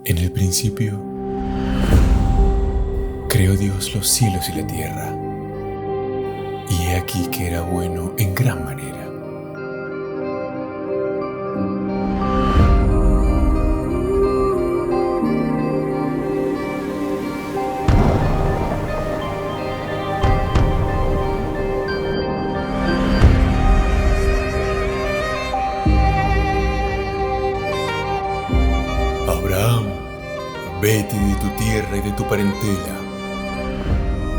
En el principio, creó Dios los cielos y la tierra, y he aquí que era bueno en gran manera. Abraham, vete de tu tierra y de tu parentela,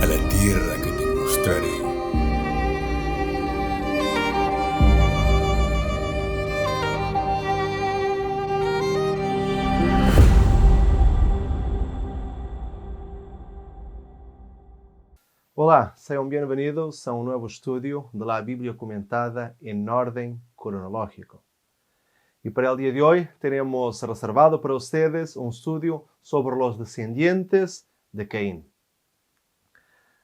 a la tierra que te mostraré. Olá, sejam bem-vindos a um novo estudio de la Biblia comentada en orden cronológico. Y para el día de hoy tenemos reservado para ustedes un estudio sobre los descendientes de Caín.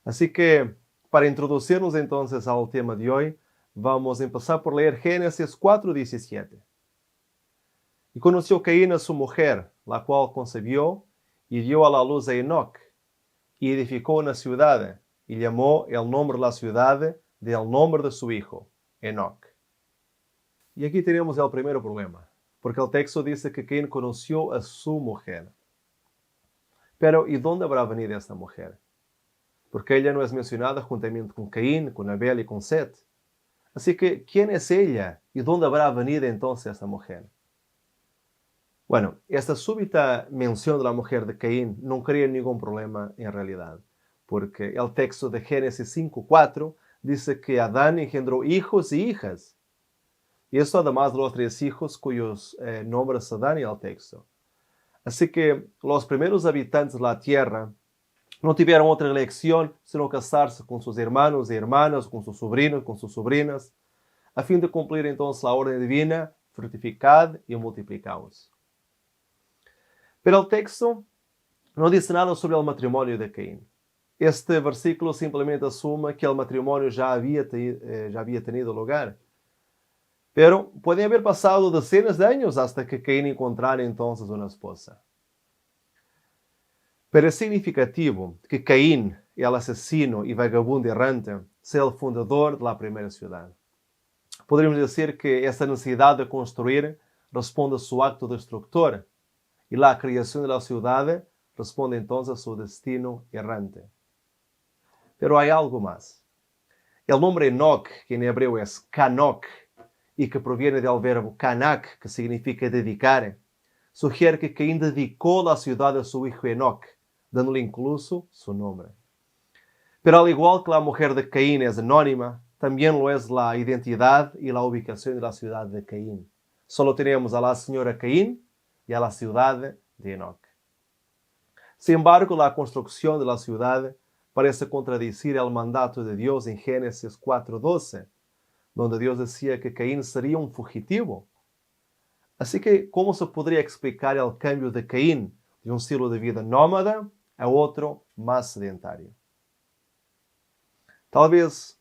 Así que, para introducirnos entonces al tema de hoy, vamos a empezar por leer Génesis 4:17. Y conoció Caín a su mujer, la cual concebió y dio a la luz a Enoc, y edificó una ciudad, y llamó el nombre de la ciudad del nombre de su hijo, Enoc. Y aquí tenemos el primer problema, porque el texto dice que Caín conoció a su mujer. Pero, ¿y dónde habrá venido esta mujer? Porque ella no es mencionada juntamente con Caín, con Abel y con Set. Así que, ¿quién es ella? ¿Y dónde habrá venido entonces esta mujer? Bueno, esta súbita mención de la mujer de Caín no crea ningún problema en realidad, porque el texto de Génesis 5:4 dice que Adán engendró hijos y hijas. Y esto además de los 3 hijos cuyos nombres se dan en el texto. Así que los primeros habitantes de la tierra no tuvieron otra elección sino casarse con sus hermanos y hermanas, con sus sobrinos, con sus sobrinas, a fin de cumplir entonces la orden divina: fructificad y multiplicaos. Pero el texto no dice nada sobre el matrimonio de Caín. Este versículo simplemente asume que el matrimonio ya había tenido lugar. Pero pueden haber pasado decenas de años hasta que Caín encontrara entonces una esposa. Pero es significativo que Caín, el asesino y vagabundo errante, sea el fundador de la primera ciudad. Podríamos decir que esta necesidad de construir responde a su acto destructor, y la creación de la ciudad responde entonces a su destino errante. Pero hay algo más. El nombre Enoc, que en hebreo es Canok, y que proviene del verbo Canak, que significa dedicar, sugiere que Caín dedicó la ciudad a su hijo Enoc, dándole incluso su nombre. Pero al igual que la mujer de Caín es anónima, también lo es la identidad y la ubicación de la ciudad de Caín. Solo tenemos a la señora Caín y a la ciudad de Enoc. Sin embargo, la construcción de la ciudad parece contradecir el mandato de Dios en Génesis 4:12, donde Dios decía que Caín sería un fugitivo. Así que, ¿cómo se podría explicar el cambio de Caín de un estilo de vida nómada a otro más sedentario? Tal vez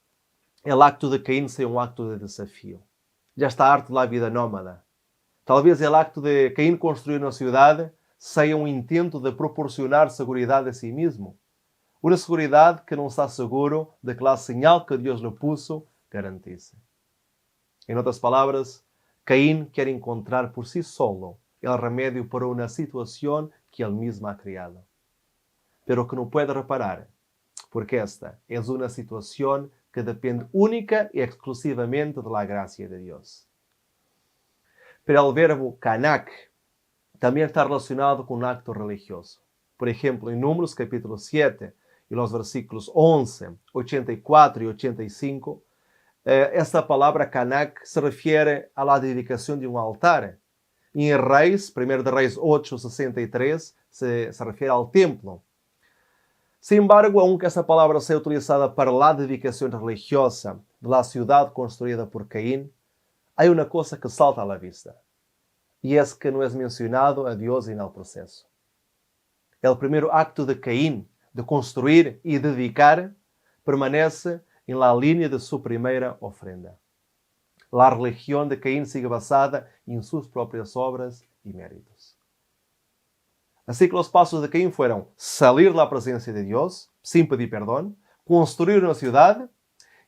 el acto de Caín sea un acto de desafío. Ya está harto de la vida nómada. Tal vez el acto de Caín construir una ciudad sea un intento de proporcionar seguridad a sí mismo. Una seguridad que no está seguro de que la señal que Dios le puso garantice. En otras palabras, Caín quiere encontrar por sí solo el remedio para una situación que él mismo ha creado, pero que no puede reparar, porque esta es una situación que depende única y exclusivamente de la gracia de Dios. Pero el verbo Canak también está relacionado con un acto religioso. Por ejemplo, en Números capítulo 7 y los versículos 11, 84 y 85, esta palabra Canak se refiere a la dedicación de un altar. Y en Reis, 1 de Reis 8:63, se refiere al templo. Sin embargo, aunque esta palabra sea utilizada para la dedicación religiosa de la ciudad construida por Caín, hay una cosa que salta a la vista, y es que no es mencionado a Dios en el proceso. El primer acto de Caín, de construir y dedicar, permanece en la línea de su primera ofrenda. La religión de Caín sigue basada en sus propias obras y méritos. Así que los pasos de Caín fueron salir de la presencia de Dios, sin pedir perdón, construir una ciudad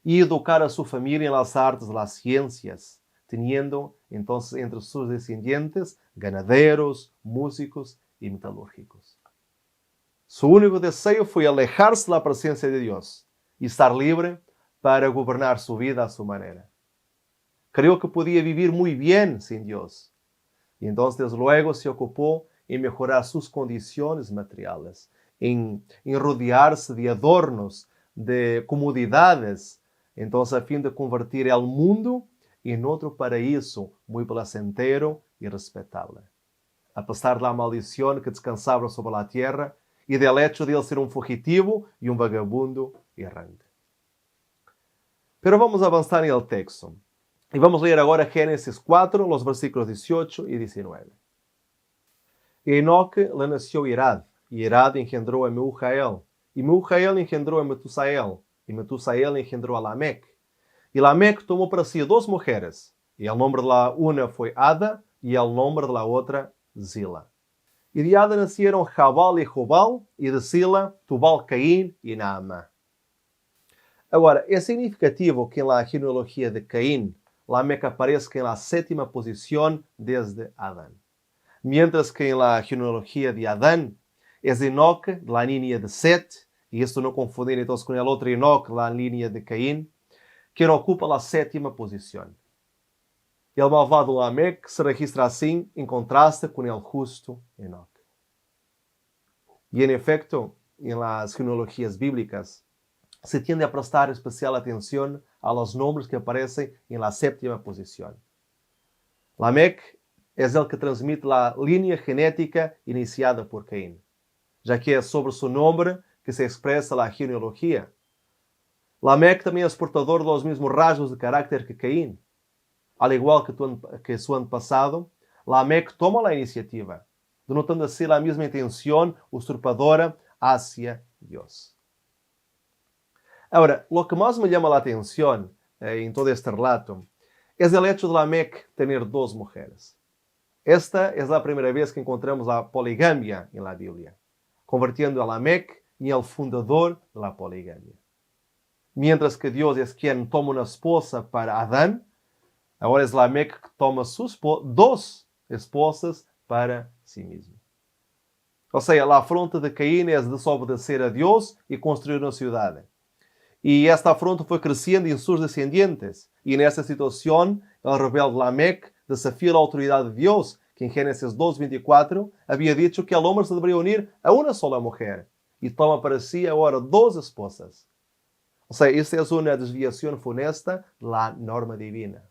y educar a su familia en las artes de las ciencias, teniendo entonces entre sus descendientes ganaderos, músicos y metalúrgicos. Su único deseo fue alejarse de la presencia de Dios y estar libre para gobernar su vida a su manera. Creyó que podía vivir muy bien sin Dios y entonces luego se ocupó en mejorar sus condiciones materiales, en rodearse de adornos, de comodidades, entonces a fin de convertir el mundo en otro paraíso muy placentero y respetable. A pesar de la maldición que descansaba sobre la tierra y del hecho de él ser un fugitivo y un vagabundo errante. Pero vamos a avanzar en el texto. Y vamos a leer ahora Génesis 4, los versículos 18 y 19. Enoque le nació Irad, y Irad engendró a Meujael, y Meujael engendró a Metusael, y Metusael engendró a Lamec. Y Lamec tomó para sí 2 mujeres, y el nombre de la una fue Ada, y el nombre de la otra Zila. Y de Ada nacieron Jabal y Jobal, y de Zila Tubal Caín y Naamá. Agora, é significativo que na genealogia de Caín, Lamec aparezca en la 7ª posición desde Adán. Mientras que en la genealogía de Adán es Enoque de la línea de Set, y esto no confundir entonces con el otro Enoque, la línea de Caín, quien ocupa la 7ª posición. El malvado Lamec se registra así en contraste con el justo Enoque. Y en efecto, en las genealogías bíblicas, se tiende a prestar especial atención a los nombres que aparecen en la 7ª posición. Lamec es el que transmite la línea genética iniciada por Caín, ya que es sobre su nombre que se expresa la genealogía. Lamec también es portador de los mismos rasgos de carácter que Caín. Al igual que su antepasado, Lamec toma la iniciativa, denotando así la misma intención usurpadora hacia Dios. Ahora, lo que más me llama la atención en todo este relato es el hecho de Lamec tener 2 mujeres. Esta es la primera vez que encontramos la poligamia en la Biblia, convirtiendo a Lamec en el fundador de la poligamia. Mientras que Dios es quien toma una esposa para Adán, ahora es Lamec que toma 2 esposas para sí mismo. O sea, la afronta de Caín es desobedecer a Dios y construir una ciudad. Y esta afronta fue creciendo en sus descendientes. Y en esta situación, el rebelde Lamec desafía la autoridad de Dios, que en Génesis 2:24 había dicho que el hombre se debería unir a una sola mujer. Y toma para sí ahora 2 esposas. O sea, esta es una desviación funesta de la norma divina.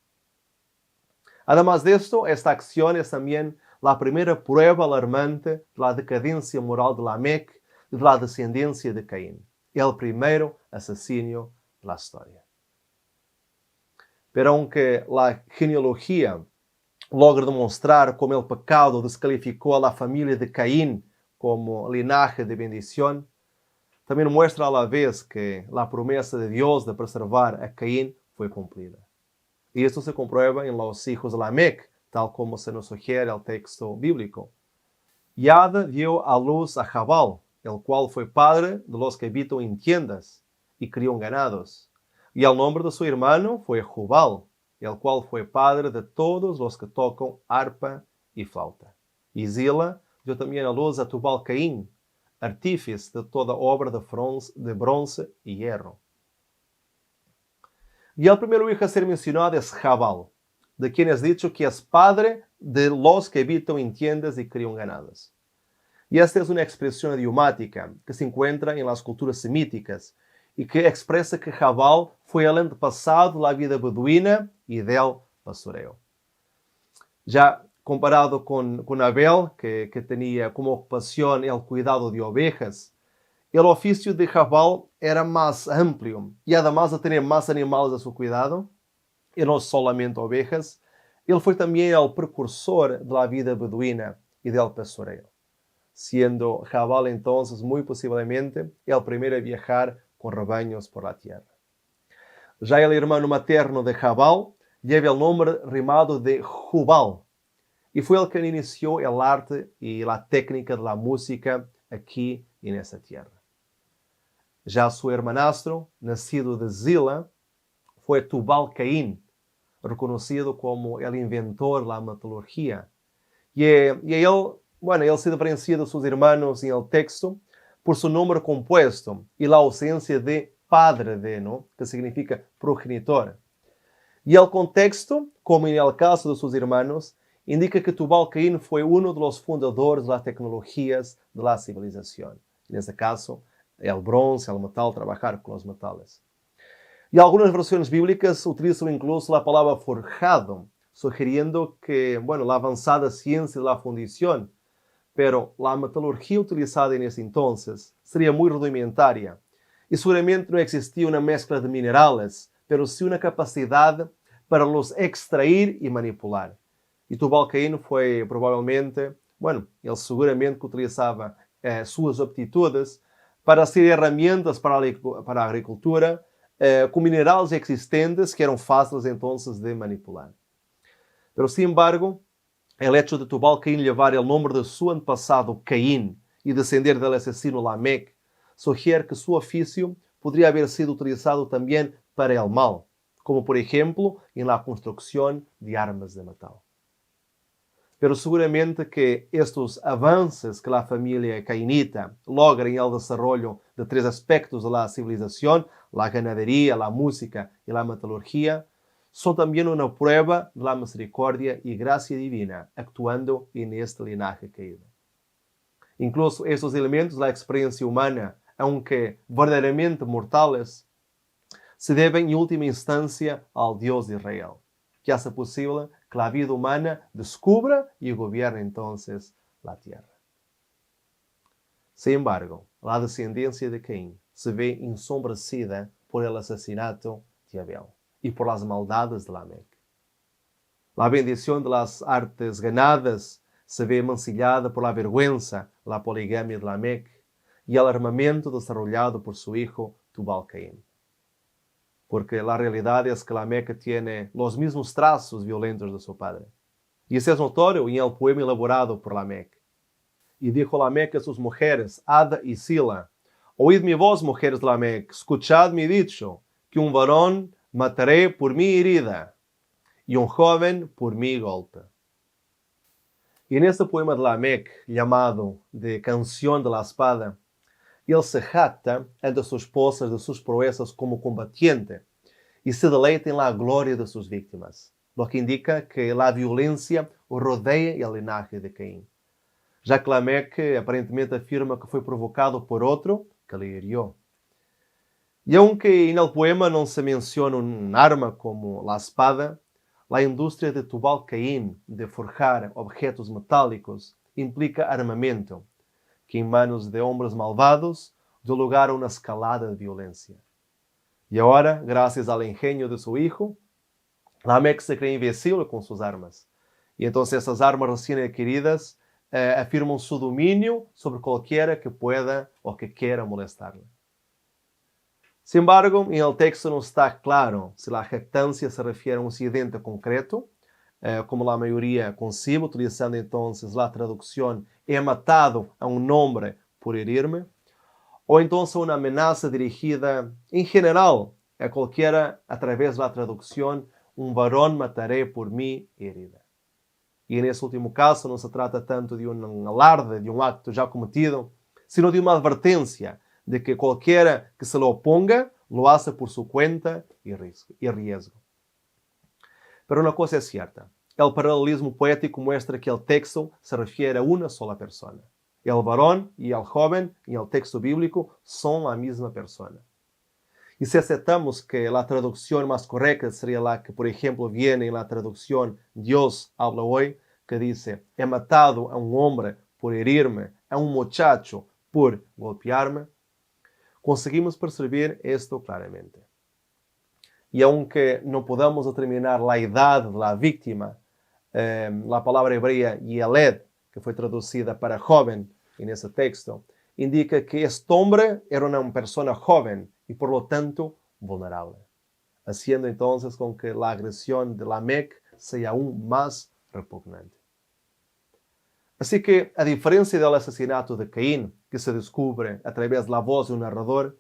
Además de esto, esta acción es también la primera prueba alarmante de la decadencia moral de Lamec y de la descendencia de Caín, el primero asesino de la historia. Pero aunque la genealogía logra demostrar cómo el pecado descalificó a la familia de Caín como linaje de bendición, también muestra a la vez que la promesa de Dios de preservar a Caín fue cumplida. Y esto se comprueba en los hijos de Lamec, tal como se nos sugiere el texto bíblico. Y Ada dio a luz a Jabal, el cual fue padre de los que habitan en tiendas y crió ganados. Y el nombre de su hermano fue Jubal, el cual fue padre de todos los que tocan arpa y flauta. Y Zila dio también a luz a Tubal Caín, artífice de toda obra de bronce y hierro. Y el primero hijo a ser mencionado es Jabal, de quien es dicho que es padre de los que habitan en tiendas y crían ganados. Y esta es una expresión idiomática que se encuentra en las culturas semíticas y que expresa que Jabal fue el antepasado de la vida beduina y del pastoreo. Ya comparado con Abel, que tenía como ocupación el cuidado de ovejas, el oficio de Jabal era más amplio y además de tener más animales a su cuidado, y no solamente ovejas, él fue también el precursor de la vida beduina y del pastoreo, siendo Jabal entonces muy posiblemente el primero a viajar con rebaños por la tierra. Ya el hermano materno de Jabal lleva el nombre rimado de Jubal, y fue el que inició el arte y la técnica de la música aquí en esta tierra. Ya su hermanastro, nacido de Zila, fue Tubal-Caín, reconocido como el inventor de la metalurgia. Y él se diferencia de sus hermanos en el texto por su nombre compuesto y la ausencia de padre de, ¿no? Que significa progenitor. Y el contexto, como en el caso de sus hermanos, indica que Tubal-Caín fue uno de los fundadores de las tecnologías de la civilización. En este caso, el bronce, el metal, trabajar con los metales. Y algunas versiones bíblicas utilizan incluso la palabra forjado, sugiriendo que, la avanzada ciencia de la fundición, pero la metalurgia utilizada en ese entonces sería muy rudimentaria y seguramente no existía una mezcla de minerales, pero sí una capacidad para los extraer y manipular. Y Tubal-Caín fue probablemente, él seguramente utilizaba sus aptitudes para hacer herramientas para a agricultura com minerais existentes que eram fáceis entonces de manipular. Pero, sin embargo, el hecho de Tubal-Caín llevar el nombre de su antepassado Caín y descender del asesino Lamec sugiere que su oficio podría haber sido utilizado también para el mal, como por ejemplo en la construcción de armas de metal. Pero seguramente que estos avances que la familia cainita logra en el desarrollo de tres aspectos de la civilización, la ganadería, la música y la metalurgia, son también una prueba de la misericordia y gracia divina actuando en este linaje caído. Incluso estos elementos de la experiencia humana, aunque verdaderamente mortales, se deben en última instancia al Dios de Israel, que hace posible que la vida humana descubra y gobierne entonces la tierra. Sin embargo, la descendencia de Caín se ve ensombrecida por el asesinato de Abel y por las maldades de Lamec. La bendición de las artes ganadas se ve mancillada por la vergüenza, la poligamia de Lamec y el armamento desarrollado por su hijo Tubal-Caín. Porque la realidad es que Lamec tiene los mismos trazos violentos de su padre. Y eso es notorio en el poema elaborado por Lamec. Y dijo Lamec a sus mujeres, Ada y Sila, oíd mi voz, mujeres de Lamec, escuchad mi dicho, que un varón mataré por mi herida y un joven por mi golpe. Y en este poema de Lamec, llamado de Canción de la Espada, él se jacta entre sus esposas de sus proezas como combatiente y se deleita en la gloria de sus víctimas, lo que indica que la violencia rodea el linaje de Caín, ya que Lamec aparentemente afirma que fue provocado por otro que le hirió. Y aunque en el poema no se menciona un arma como la espada, la industria de Tubal-Caín de forjar objetos metálicos implica armamento, que en manos de hombres malvados dio lugar a una escalada de violencia. Y ahora, gracias al ingenio de su hijo, Lamec se cree invencible con sus armas. Y entonces esas armas recién adquiridas afirman su dominio sobre cualquiera que pueda o que quiera molestarle. Sin embargo, en el texto no está claro si la jactancia se refiere a un incidente concreto, como la mayoría concibe, utilizando entonces la traducción he matado a un hombre por herirme, o entonces una amenaza dirigida en general a cualquiera a través de la traducción un varón mataré por mi herida. Y en ese último caso no se trata tanto de un alarde, de un acto ya cometido, sino de una advertencia de que cualquiera que se lo oponga lo hace por su cuenta y riesgo. Pero una cosa es cierta, el paralelismo poético muestra que el texto se refiere a una sola persona. El varón y el joven en el texto bíblico son la misma persona. Y si aceptamos que la traducción más correcta sería la que, por ejemplo, viene en la traducción Dios habla hoy, que dice, he matado a un hombre por herirme, a un muchacho por golpearme, conseguimos percibir esto claramente. Y aunque no podamos determinar la edad de la víctima, la palabra hebrea yeled, que fue traducida para joven en ese texto, indica que este hombre era una persona joven y por lo tanto vulnerable, haciendo entonces con que la agresión de Lamec sea aún más repugnante. Así que, a diferencia del asesinato de Caín, que se descubre a través de la voz de un narrador,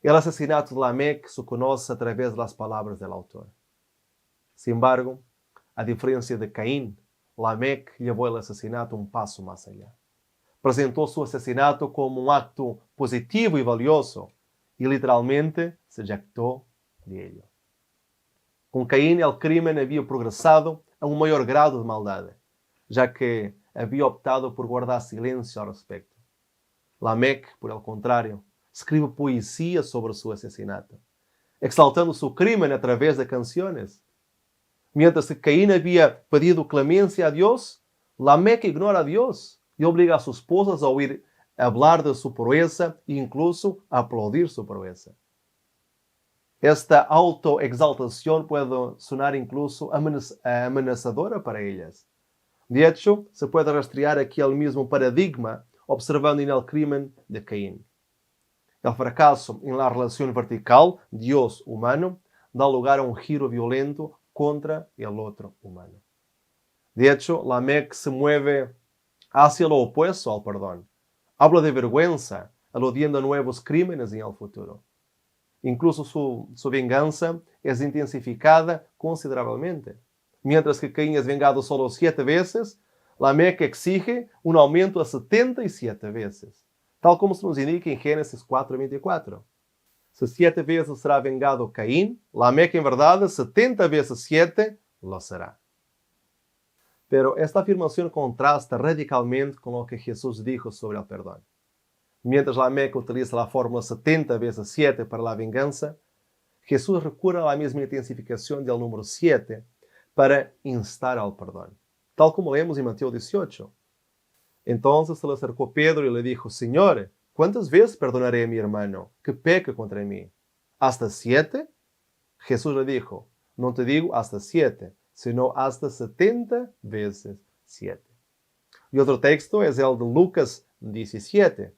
el asesinato de Lamec se conoce a través de las palabras del autor. Sin embargo, a diferencia de Caín, Lamec llevó el asesinato un paso más allá. Presentó su asesinato como un acto positivo y valioso, y literalmente se jactó de ello. Con Caín, el crimen había progresado a un mayor grado de maldad, ya que había optado por guardar silencio al respecto. Lamec, por el contrario, escribe poesía sobre su asesinato, exaltando su crimen a través de canciones. Mientras que Caín había pedido clemencia a Dios, Lamec ignora a Dios y obliga a sus esposas a oír hablar de su proeza e incluso a aplaudir su proeza. Esta autoexaltación puede sonar incluso amenazadora para ellas. De hecho, se puede rastrear aquí el mismo paradigma observando en el crimen de Caín. El fracaso en la relación vertical Dios-humano da lugar a un giro violento contra el otro humano. De hecho, Lamec se mueve hacia lo opuesto al perdón. Habla de vergüenza, aludiendo a nuevos crímenes en el futuro. Incluso su venganza es intensificada considerablemente. Mientras que Caín es vengado solo 7 veces, Lamec exige un aumento a 77 veces, tal como se nos indica en Génesis 4:24. Se 7 veces será vengado Caín, Lamec en verdad 70 veces 7 lo será. Pero esta afirmación contrasta radicalmente con lo que Jesús dijo sobre el perdón. Mientras Lamec utiliza la fórmula 70 veces 7 para la venganza, Jesús recurre a la misma intensificación del número 7 para instar al perdón, tal como leemos en Mateo 18. Entonces se le acercó Pedro y le dijo: Señor, ¿cuántas veces perdonaré a mi hermano que peca contra mí? ¿Hasta 7? Jesús le dijo: no te digo hasta 7, sino hasta 70 veces 7. Y otro texto es el de Lucas 17.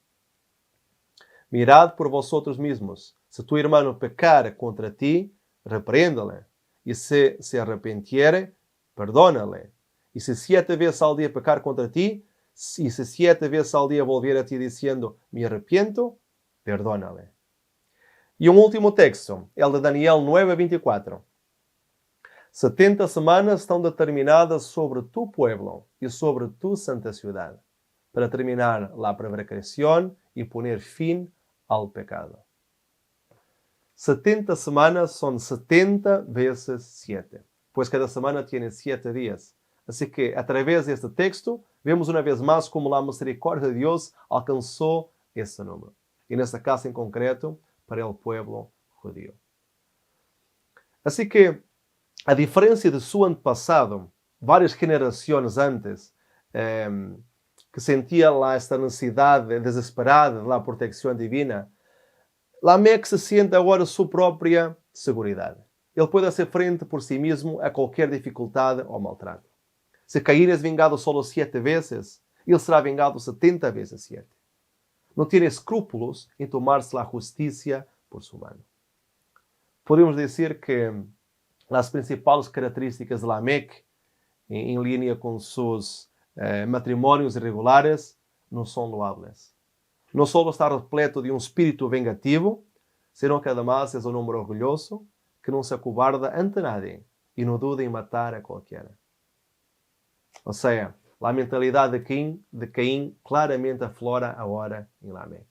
Mirad por vosotros mismos. Si tu hermano pecar contra ti, repréndale. Y si se arrepintiere, perdónale. Y si 7 veces al día pecar contra ti, y si 7 veces al día volviere a ti diciendo, me arrepiento, perdónale. Y un último texto, el de Daniel 9:24. 70 semanas estão determinadas sobre tu pueblo y sobre tu santa ciudad, para terminar la prevaricación y poner fin al pecado. 70 semanas son 70 veces 7, pues cada semana tiene 7 días. Así que a través de este texto vemos una vez más cómo la misericordia de Dios alcanzó ese número. Y en este caso en concreto, para el pueblo judío. Así que, a diferencia de su antepasado, varias generaciones antes, que sentían esta necesidad desesperada de la protección divina, Lamec se siente ahora su propia seguridad. Él puede hacer frente por sí mismo a cualquier dificultad o maltrato. Si Caín es vengado solo 7 veces, él será vengado 70 veces 7. No tiene escrúpulos en tomarse la justicia por su mano. Podemos decir que las principales características de Lamec, en línea con sus matrimonios irregulares, no son loables. No solo está repleto de un espíritu vengativo, sino que además es un hombre orgulloso que no se acobarda ante nadie y no duda en matar a cualquiera. O sea, la mentalidad de Caín claramente aflora ahora en Lamec.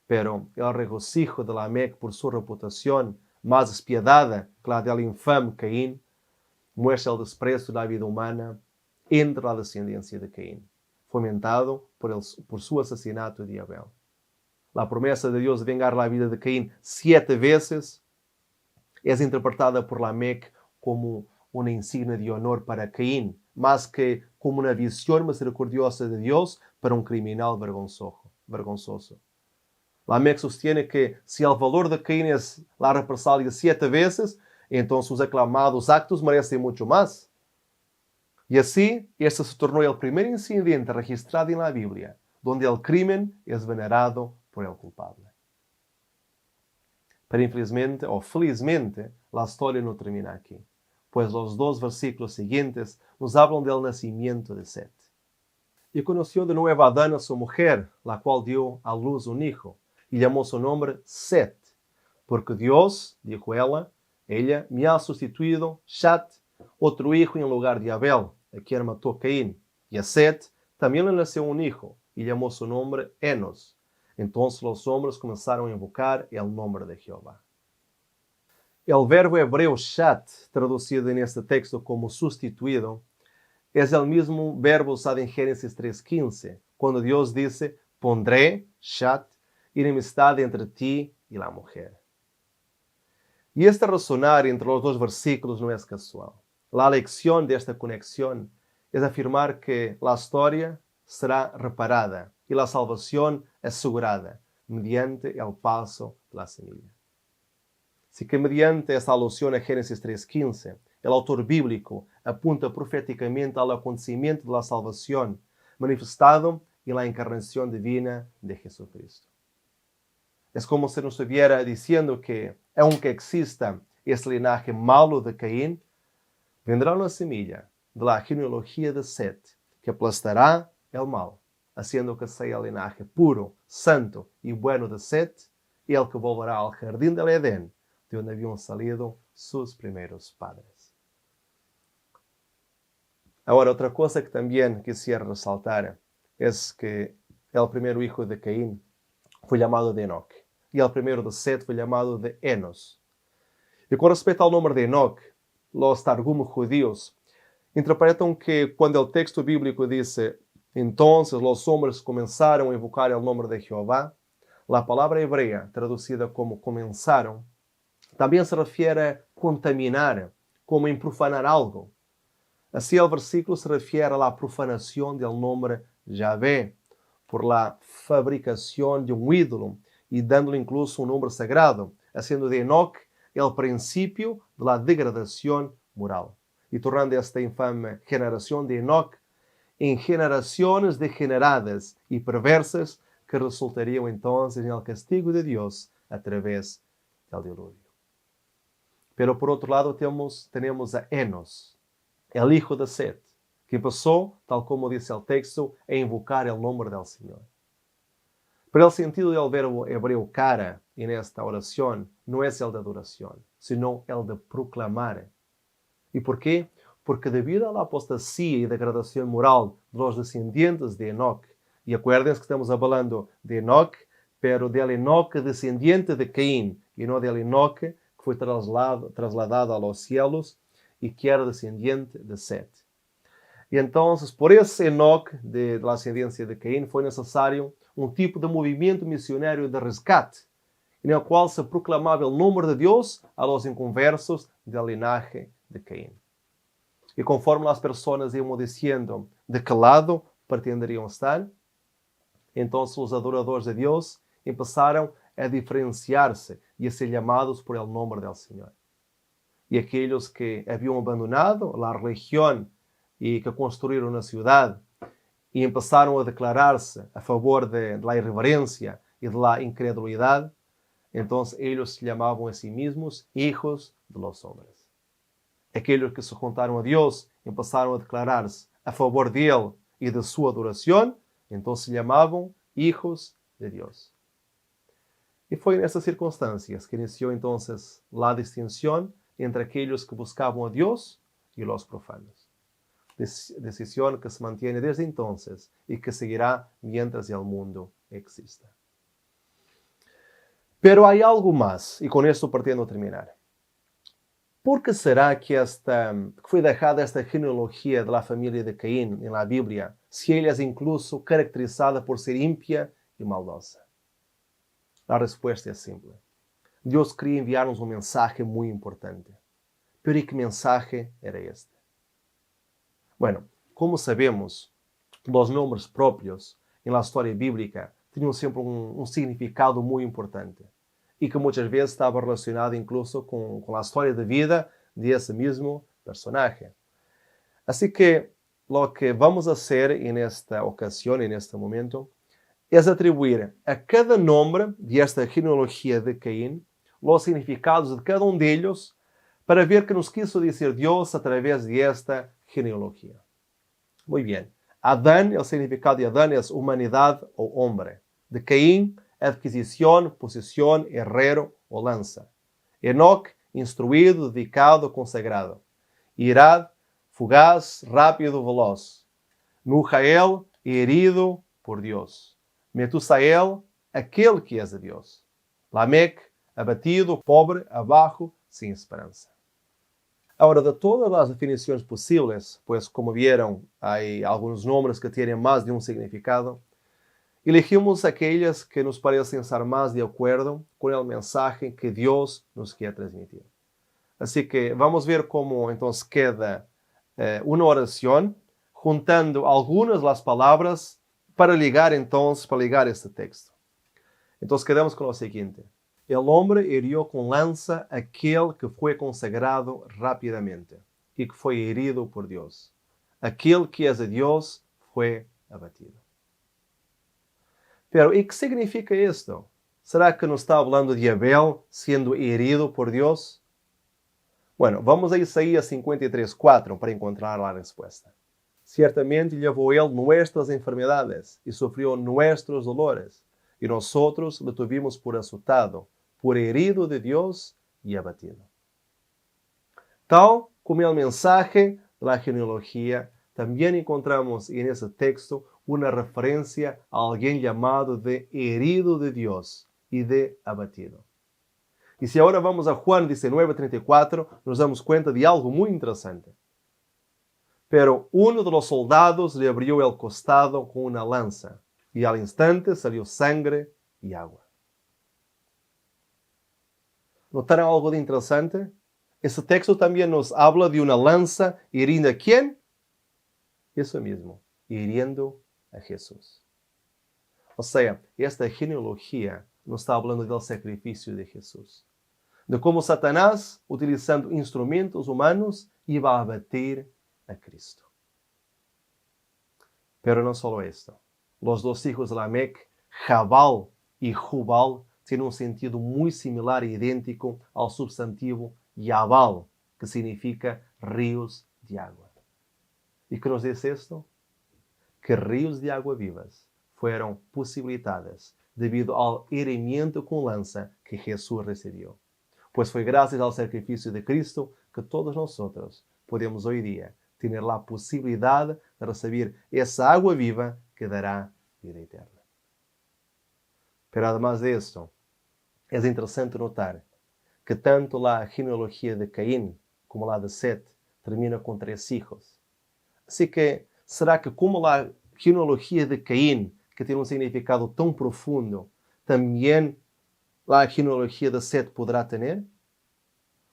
Pero el regocijo de Lamec por su reputación más despiadada que la del infame Caín muestra el desprecio de la vida humana entre la descendencia de Caín, fomentado por su asesinato de Abel. La promesa de Dios de vengar la vida de Caín 7 veces es interpretada por Lamec como una insignia de honor para Caín, más que como una visión misericordiosa de Dios para un criminal vergonzoso. Lamec sostiene que si el valor de Caín es la represalia 7 veces, entonces sus aclamados actos merecen mucho más. Y así, este se tornó el primer incidente registrado en la Biblia, donde el crimen es venerado por el culpable. Pero infelizmente o felizmente, la historia no termina aquí, pues los 2 versículos siguientes nos hablan del nacimiento de Set. Y conoció de nuevo a Adán a su mujer, la cual dio a luz un hijo, y llamó su nombre Set, porque Dios, dijo ella, me ha sustituido, Shat, otro hijo en lugar de Abel, a quien mató Caín. Y a Set también le nació un hijo, y llamó su nombre Enos. Entonces los hombres comenzaron a invocar el nombre de Jehová. El verbo hebreo Shat, traducido en este texto como sustituido, es el mismo verbo usado en Génesis 3:15, cuando Dios dice, pondré, Shat, enemistad entre ti y la mujer. Y este razonar entre los dos versículos no es casual. La lección de esta conexión es afirmar que la historia será reparada y la salvación asegurada mediante el paso de la semilla. Así que mediante esta alusión a Génesis 3:15, el autor bíblico apunta proféticamente al acontecimiento de la salvación manifestado en la encarnación divina de Jesucristo. Es como si nos estuviera diciendo que, aunque exista este linaje malo de Caín, vendrá una semilla de la genealogía de Set que aplastará el mal, haciendo que sea el linaje puro, santo y bueno de Set, y el que volverá al jardín del Edén, de donde habían salido sus primeros padres. Ahora, otra cosa que también quisiera resaltar es que el primer hijo de Caín fue llamado de Enoc, y el primero de Set fue llamado de Enos. Y con respecto al nombre de Enoc, los targumos judíos interpretan que cuando el texto bíblico dice, entonces los hombres comenzaron a invocar el nombre de Jehová, la palabra hebrea, traducida como comenzaron, también se refiere a contaminar, como en profanar algo. Así el versículo se refiere a la profanación del nombre Yahvé, por la fabricación de un ídolo y dándole incluso un nombre sagrado, haciendo de Enoc el principio de la degradación moral y tornando esta infame generación de Enoc en generaciones degeneradas y perversas que resultarían entonces en el castigo de Dios a través del diluvio. Pero por otro lado tenemos a Enos, el hijo de Set, que pasó, tal como dice el texto, a invocar el nombre del Señor. Pero el sentido del verbo hebreo cara en esta oración no es el de adoración, sino el de proclamar. ¿Y por qué? Porque debido a la apostasía y degradación moral de los descendientes de Enoc, y acuérdense que estamos hablando de Enoc, pero del Enoc descendiente de Caín, y no del Enoc que fue trasladado a los cielos y que era descendiente de Set. Y entonces, por ese Enoc de la ascendencia de Caín, fue necesario un tipo de movimiento misionario de rescate, en el cual se proclamaba el nombre de Dios a los inconversos del linaje de Caín. Y conforme las personas iban diciendo de qué lado pretenderían estar, entonces los adoradores de Dios empezaron a diferenciarse y a ser llamados por el nombre del Señor. Y aquellos que habían abandonado la religión y que construyeron una ciudad y empezaron a declararse a favor de la irreverencia y de la incredulidad, entonces ellos se llamaban a sí mismos hijos de los hombres. Aquellos que se juntaron a Dios empezaron a declararse a favor de Él y de su adoración, entonces se llamaban hijos de Dios. Y fue en estas circunstancias que inició entonces la distinción entre aquellos que buscaban a Dios y los profanos. Decisión que se mantiene desde entonces y que seguirá mientras el mundo exista. Pero hay algo más, y con esto pretendo terminar. ¿Por qué será que fue dejada esta genealogía de la familia de Caín en la Biblia, si ella es incluso caracterizada por ser impía y maldosa? La respuesta es simple. Dios quería enviarnos un mensaje muy importante. Pero ¿y qué mensaje era este? Bueno, como sabemos, los nombres propios en la historia bíblica tenían siempre un significado muy importante y que muchas veces estaba relacionado incluso con la historia de vida de ese mismo personaje. Así que lo que vamos a hacer en esta ocasión, en este momento, es atribuir a cada nombre de esta genealogía de Caín los significados de cada uno de ellos para ver qué nos quiso decir Dios a través de esta genealogía. Muy bien, Adán, el significado de Adán es humanidad o hombre. De Caín, adquisición, posesión, herrero o lanza. Enoc, instruído, dedicado, consagrado. Irad, fugaz, rápido, veloz. Nujael, herido por Dios. Metusael, aquele que es de Dios. Lamec, abatido, pobre, abajo, sin esperanza. Ahora, de todas las definiciones posibles, pues como vieron, hay algunos nombres que tienen más de un significado, elegimos aquellas que nos parecen estar más de acuerdo con el mensaje que Dios nos quiere transmitir. Así que vamos a ver cómo entonces queda una oración, juntando algunas de las palabras para ligar este texto. Entonces quedamos con lo siguiente. El hombre hirió con lanza aquel que fue consagrado rápidamente y que fue herido por Dios. Aquel que es de Dios fue abatido. Pero, ¿y qué significa esto? ¿Será que nos está hablando de Abel siendo herido por Dios? Bueno, vamos a Isaías 53:4 para encontrar la respuesta. Ciertamente llevó él nuestras enfermedades y sufrió nuestros dolores, y nosotros lo tuvimos por azotado, por herido de Dios y abatido. Tal como el mensaje de la genealogía, también encontramos en ese texto una referencia a alguien llamado de herido de Dios y de abatido. Y si ahora vamos a Juan 19:34, nos damos cuenta de algo muy interesante. Pero uno de los soldados le abrió el costado con una lanza, y al instante salió sangre y agua. ¿Notaron algo de interesante? Este texto también nos habla de una lanza hiriendo a ¿quién? Eso mismo, hiriendo a Jesús. O sea, esta genealogía nos está hablando del sacrificio de Jesús. De cómo Satanás, utilizando instrumentos humanos, iba a abatir a Cristo. Pero no solo esto. Los dos hijos de Lamec, Jabal y Jubal, tienen un sentido muy similar e idéntico al sustantivo Yabal, que significa ríos de agua. ¿Y qué nos dice esto? Que ríos de agua vivas fueron posibilitadas debido al herimiento con lanza que Jesús recibió. Pues fue gracias al sacrificio de Cristo que todos nosotros podemos hoy día tener la posibilidad de recibir esa agua viva que dará vida eterna. Pero además de esto, es interesante notar que tanto la genealogía de Caín como la de Set termina con 3 hijos. Así que, ¿será que como la genealogía de Caín, que tiene un significado tan profundo, también la genealogía de Set podrá tener?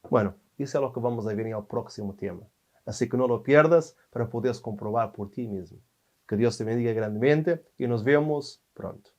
Bueno, eso es lo que vamos a ver en el próximo tema. Así que no lo pierdas para poder comprobar por ti mismo. Que Dios te bendiga grandemente y nos vemos pronto.